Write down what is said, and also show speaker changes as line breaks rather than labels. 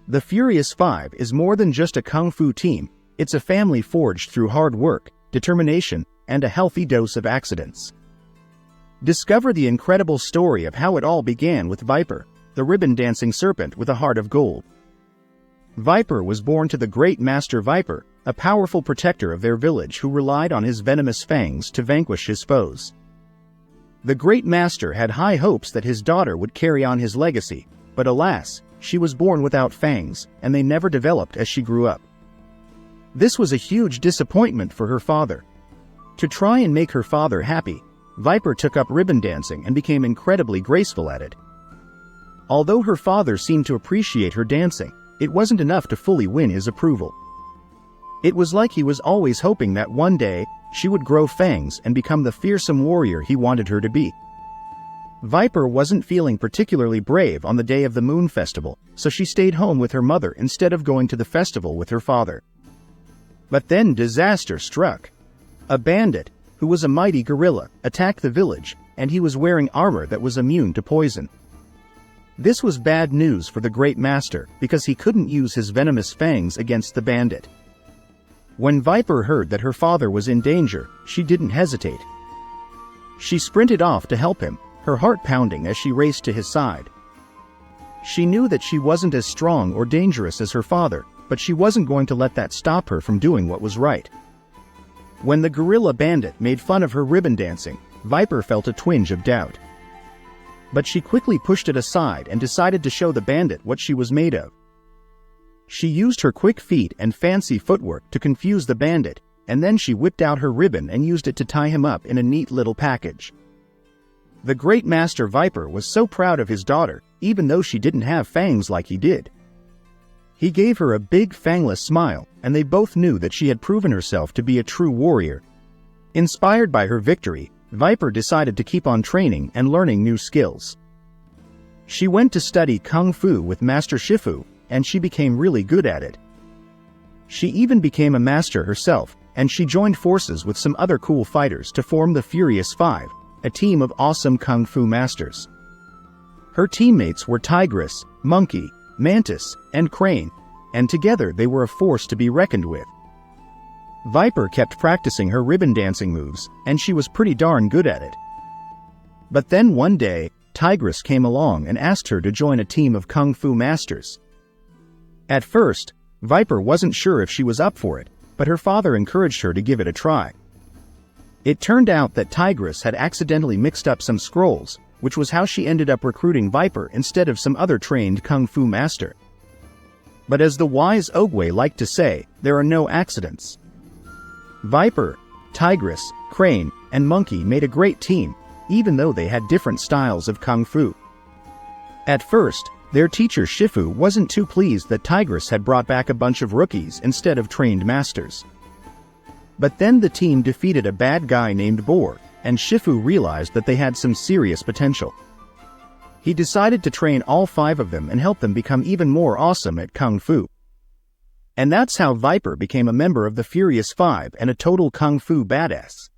The Furious Five is more than just a kung fu team, it's a family forged through hard work, determination, and a healthy dose of accidents. Discover the incredible story of how it all began with Viper, the ribbon-dancing serpent with a heart of gold. Viper was born to the great Master Viper, a powerful protector of their village who relied on his venomous fangs to vanquish his foes. The great master had high hopes that his daughter would carry on his legacy, but alas, she was born without fangs, and they never developed as she grew up. This was a huge disappointment for her father. To try and make her father happy, Viper took up ribbon dancing and became incredibly graceful at it. Although her father seemed to appreciate her dancing, it wasn't enough to fully win his approval. It was like he was always hoping that one day, she would grow fangs and become the fearsome warrior he wanted her to be. Viper wasn't feeling particularly brave on the day of the Moon Festival, so she stayed home with her mother instead of going to the festival with her father. But then disaster struck. A bandit, who was a mighty gorilla, attacked the village, and he was wearing armor that was immune to poison. This was bad news for the great master because he couldn't use his venomous fangs against the bandit. When Viper heard that her father was in danger, she didn't hesitate. She sprinted off to help him, her heart pounding as she raced to his side. She knew that she wasn't as strong or dangerous as her father, but she wasn't going to let that stop her from doing what was right. When the gorilla bandit made fun of her ribbon dancing, Viper felt a twinge of doubt. But she quickly pushed it aside and decided to show the bandit what she was made of. She used her quick feet and fancy footwork to confuse the bandit, and then she whipped out her ribbon and used it to tie him up in a neat little package. The great Master Viper was so proud of his daughter, even though she didn't have fangs like he did. He gave her a big fangless smile, and they both knew that she had proven herself to be a true warrior. Inspired by her victory, Viper decided to keep on training and learning new skills. She went to study Kung Fu with Master Shifu, and she became really good at it. She even became a master herself, and she joined forces with some other cool fighters to form the Furious Five, a team of awesome Kung Fu masters. Her teammates were Tigress, Monkey, Mantis, and Crane, and together they were a force to be reckoned with. Viper kept practicing her ribbon dancing moves, and she was pretty darn good at it. But then one day, Tigress came along and asked her to join a team of Kung Fu masters. At first, Viper wasn't sure if she was up for it, but her father encouraged her to give it a try. It turned out that Tigress had accidentally mixed up some scrolls, which was how she ended up recruiting Viper instead of some other trained Kung Fu master. But as the wise Oogway liked to say, there are no accidents. Viper, Tigress, Crane, and Monkey made a great team, even though they had different styles of Kung Fu. At first, their teacher Shifu wasn't too pleased that Tigress had brought back a bunch of rookies instead of trained masters. But then the team defeated a bad guy named Boar, and Shifu realized that they had some serious potential. He decided to train all five of them and help them become even more awesome at Kung Fu. And that's how Viper became a member of the Furious Five and a total Kung Fu badass.